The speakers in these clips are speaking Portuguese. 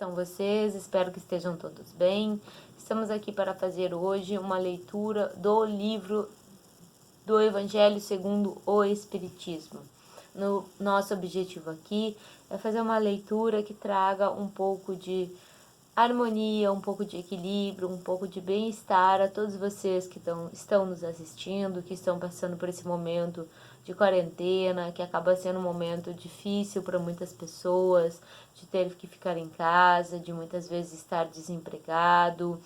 estão vocês? Espero que estejam todos bem. Estamos aqui para fazer hoje uma leitura do livro do Evangelho segundo o Espiritismo. Nosso objetivo aqui é fazer uma leitura que traga um pouco de harmonia, um pouco de equilíbrio, um pouco de bem-estar a todos vocês que estão nos assistindo, que estão passando por esse momento de quarentena, que acaba sendo um momento difícil para muitas pessoas, de ter que ficar em casa, de muitas vezes estar desempregado,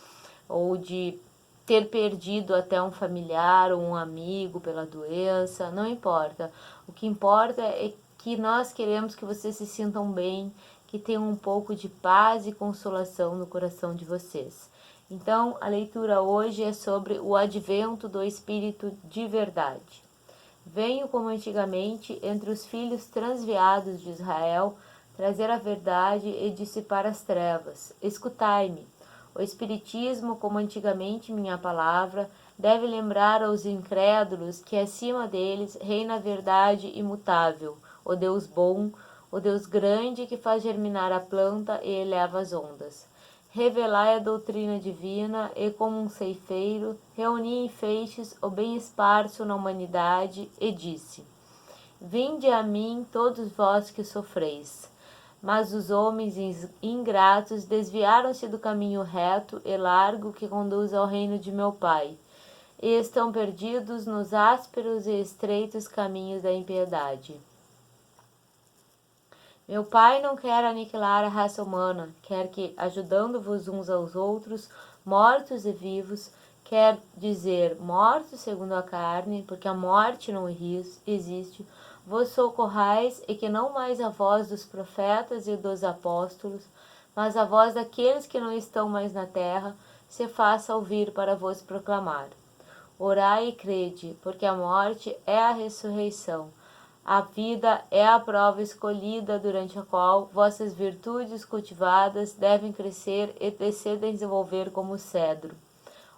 ou de ter perdido até um familiar ou um amigo pela doença, não importa. O que importa é que nós queremos que vocês se sintam bem, que tenham um pouco de paz e consolação no coração de vocês. Então, a leitura hoje é sobre o advento do Espírito de verdade. Venho como antigamente entre os filhos transviados de Israel, trazer a verdade e dissipar as trevas. Escutai-me. O Espiritismo, como antigamente minha palavra, deve lembrar aos incrédulos que acima deles reina a verdade imutável, o Deus bom, o Deus grande que faz germinar a planta e eleva as ondas. Revelai a doutrina divina e, como um ceifeiro, reuni em feixes o bem esparso na humanidade e disse: Vinde a mim todos vós que sofreis. Mas os homens ingratos desviaram-se do caminho reto e largo que conduz ao reino de meu Pai, e estão perdidos nos ásperos e estreitos caminhos da impiedade. Meu Pai não quer aniquilar a raça humana, quer que, ajudando-vos uns aos outros, mortos e vivos, quer dizer mortos segundo a carne, porque a morte não existe, vos socorrais, e que não mais a voz dos profetas e dos apóstolos, mas a voz daqueles que não estão mais na terra, se faça ouvir para vos proclamar. Orai e crede, porque a morte é a ressurreição. A vida é a prova escolhida durante a qual vossas virtudes cultivadas devem crescer e se desenvolver como cedro.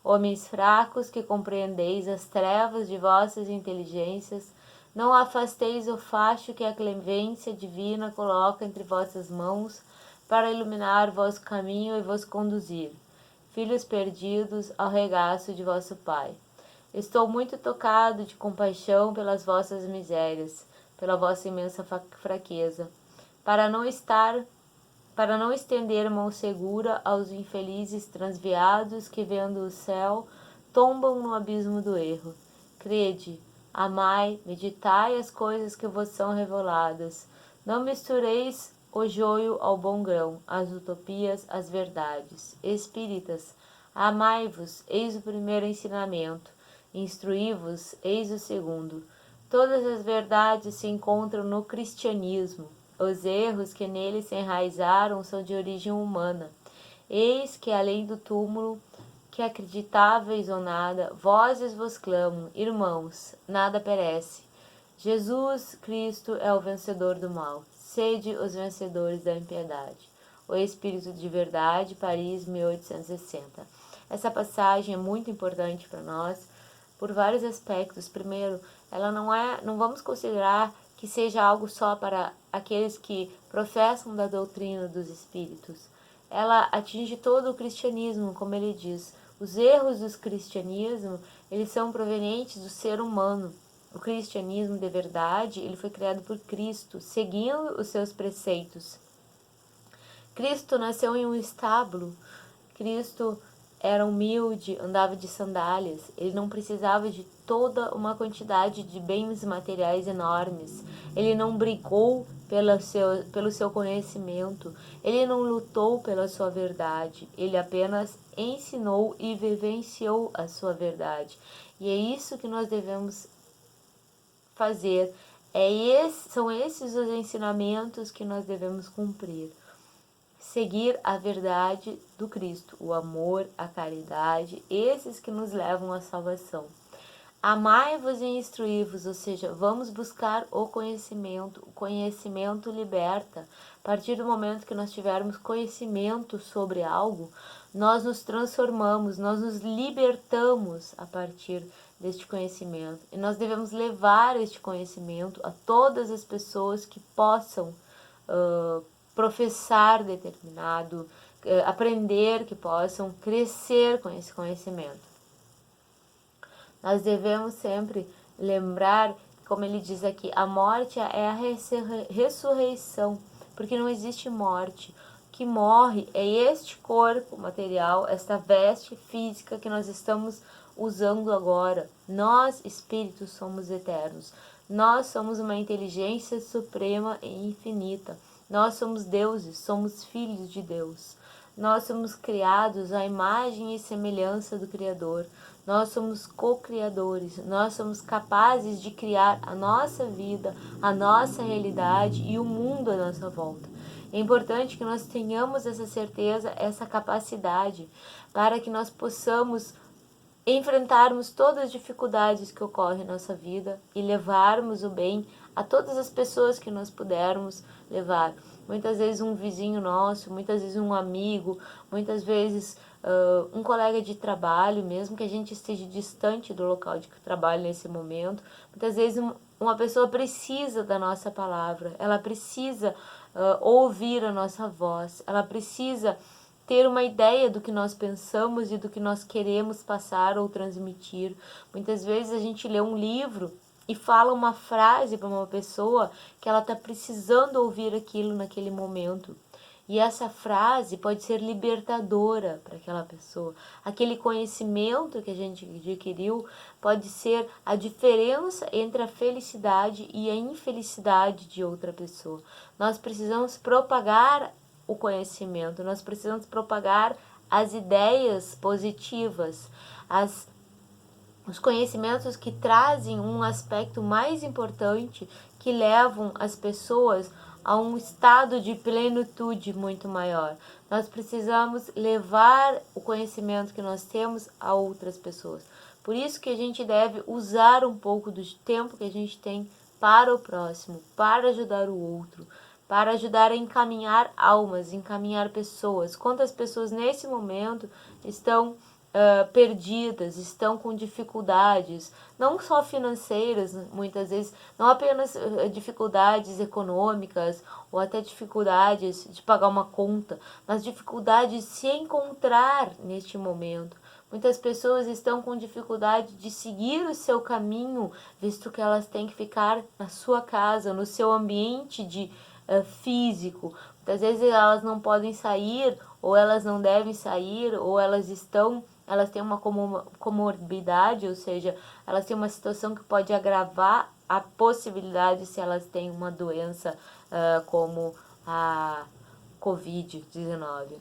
Homens fracos que compreendeis as trevas de vossas inteligências, não afasteis o facho que a clemência divina coloca entre vossas mãos para iluminar vosso caminho e vos conduzir, filhos perdidos, ao regaço de vosso Pai. Estou muito tocado de compaixão pelas vossas misérias, pela vossa imensa fraqueza, para não estender mão segura aos infelizes transviados que, vendo o céu, tombam no abismo do erro. Crede, amai, meditai as coisas que vos são reveladas. Não mistureis o joio ao bom grão, as utopias às verdades. Espíritas, amai-vos, eis o primeiro ensinamento. Instruí-vos, eis o segundo. Todas as verdades se encontram no cristianismo. Os erros que nele se enraizaram são de origem humana. Eis que, além do túmulo, que acreditáveis ou nada, vozes vos clamam, irmãos, nada perece. Jesus Cristo é o vencedor do mal. Sede os vencedores da impiedade. O Espírito de Verdade, Paris, 1860. Essa passagem é muito importante para nós, por vários aspectos. Primeiro, ela não vamos considerar que seja algo só para aqueles que professam da doutrina dos espíritos. Ela atinge todo o cristianismo, como ele diz. Os erros do cristianismo, eles são provenientes do ser humano. O cristianismo de verdade, ele foi criado por Cristo, seguindo os seus preceitos. Cristo nasceu em um estábulo. Cristo era humilde, andava de sandálias, ele não precisava de toda uma quantidade de bens materiais enormes, ele não brigou pelo seu conhecimento, ele não lutou pela sua verdade, ele apenas ensinou e vivenciou a sua verdade. E é isso que nós devemos fazer, são esses os ensinamentos que nós devemos cumprir. Seguir a verdade do Cristo, o amor, a caridade, esses que nos levam à salvação. Amai-vos e instruí-vos, ou seja, vamos buscar o conhecimento liberta. A partir do momento que nós tivermos conhecimento sobre algo, nós nos transformamos, nós nos libertamos a partir deste conhecimento. E nós devemos levar este conhecimento a todas as pessoas que possam professar determinado, aprender, que possam crescer com esse conhecimento. Nós devemos sempre lembrar, como ele diz aqui, a morte é a ressurreição, porque não existe morte. O que morre é este corpo material, esta veste física que nós estamos usando agora. Nós, espíritos, somos eternos. Nós somos uma inteligência suprema e infinita. Nós somos deuses, somos filhos de Deus. Nós somos criados à imagem e semelhança do Criador. Nós somos co-criadores. Nós somos capazes de criar a nossa vida, a nossa realidade e o mundo à nossa volta. É importante que nós tenhamos essa certeza, essa capacidade, para que nós possamos enfrentarmos todas as dificuldades que ocorrem na nossa vida e levarmos o bem a todas as pessoas que nós pudermos levar. Muitas vezes um vizinho nosso, muitas vezes um amigo, muitas vezes um colega de trabalho, mesmo que a gente esteja distante do local de trabalho nesse momento. Muitas vezes uma pessoa precisa da nossa palavra, ela precisa ouvir a nossa voz, ela precisa ter uma ideia do que nós pensamos e do que nós queremos passar ou transmitir. Muitas vezes a gente lê um livro e fala uma frase para uma pessoa que ela está precisando ouvir aquilo naquele momento. E essa frase pode ser libertadora para aquela pessoa. Aquele conhecimento que a gente adquiriu pode ser a diferença entre a felicidade e a infelicidade de outra pessoa. Nós precisamos propagar o conhecimento, nós precisamos propagar as ideias positivas, os conhecimentos que trazem um aspecto mais importante, que levam as pessoas a um estado de plenitude muito maior. Nós precisamos levar o conhecimento que nós temos a outras pessoas. Por isso que a gente deve usar um pouco do tempo que a gente tem para o próximo, para ajudar o outro, para ajudar a encaminhar almas, encaminhar pessoas. Quantas pessoas nesse momento estão perdidas, estão com dificuldades, não só financeiras, muitas vezes, não apenas dificuldades econômicas ou até dificuldades de pagar uma conta, mas dificuldades de se encontrar neste momento. Muitas pessoas estão com dificuldade de seguir o seu caminho, visto que elas têm que ficar na sua casa, no seu ambiente físico. Muitas vezes elas não podem sair, ou elas não devem sair, ou elas têm uma comorbidade, ou seja, elas têm uma situação que pode agravar a possibilidade se elas têm uma doença como a Covid-19.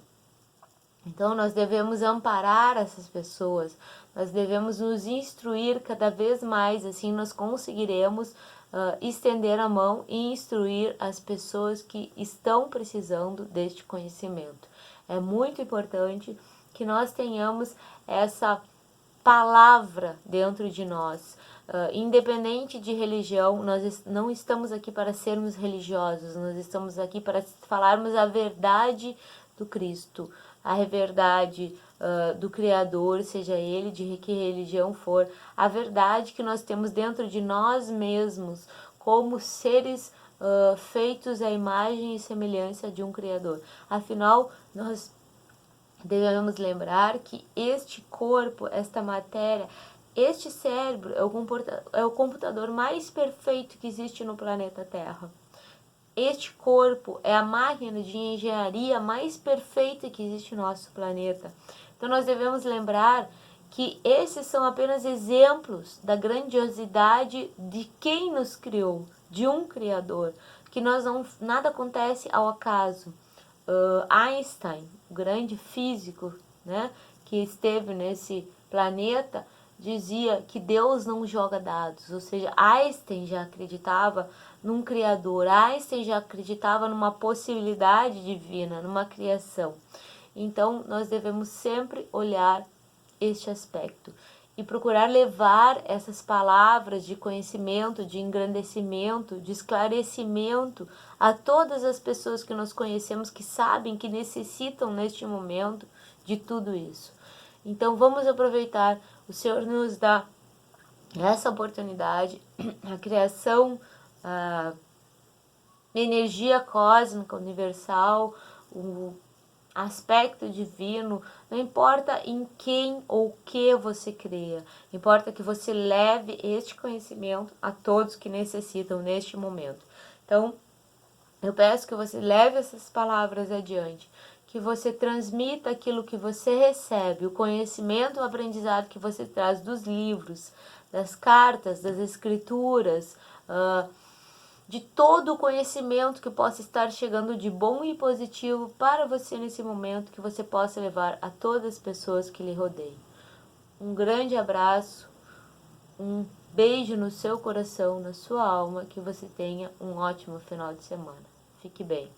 Então, nós devemos amparar essas pessoas, nós devemos nos instruir cada vez mais, assim nós conseguiremos estender a mão e instruir as pessoas que estão precisando deste conhecimento. É muito importante que nós tenhamos essa palavra dentro de nós. Independente de religião, nós não estamos aqui para sermos religiosos, nós estamos aqui para falarmos a verdade do Cristo, a verdade do Criador, seja ele de que religião for, a verdade que nós temos dentro de nós mesmos, como seres feitos à imagem e semelhança de um Criador. Afinal, nós devemos lembrar que este corpo, esta matéria, este cérebro é o computador mais perfeito que existe no planeta Terra. Este corpo é a máquina de engenharia mais perfeita que existe no nosso planeta. Então nós devemos lembrar que esses são apenas exemplos da grandiosidade de quem nos criou, de um Criador, que nada acontece ao acaso. Einstein, o grande físico, né, que esteve nesse planeta, dizia que Deus não joga dados, ou seja, Einstein já acreditava num Criador, Einstein já acreditava numa possibilidade divina, numa criação. Então, nós devemos sempre olhar este aspecto e procurar levar essas palavras de conhecimento, de engrandecimento, de esclarecimento a todas as pessoas que nós conhecemos, que sabem, que necessitam neste momento de tudo isso. Então vamos aproveitar, o Senhor nos dá essa oportunidade, a criação energia cósmica universal, o aspecto divino, não importa em quem ou que você creia, importa que você leve este conhecimento a todos que necessitam neste momento. Então, eu peço que você leve essas palavras adiante, que você transmita aquilo que você recebe, o conhecimento, o aprendizado que você traz dos livros, das cartas, das escrituras, de todo o conhecimento que possa estar chegando de bom e positivo para você nesse momento, que você possa levar a todas as pessoas que lhe rodeiam. Um grande abraço, um beijo no seu coração, na sua alma, que você tenha um ótimo final de semana. Fique bem.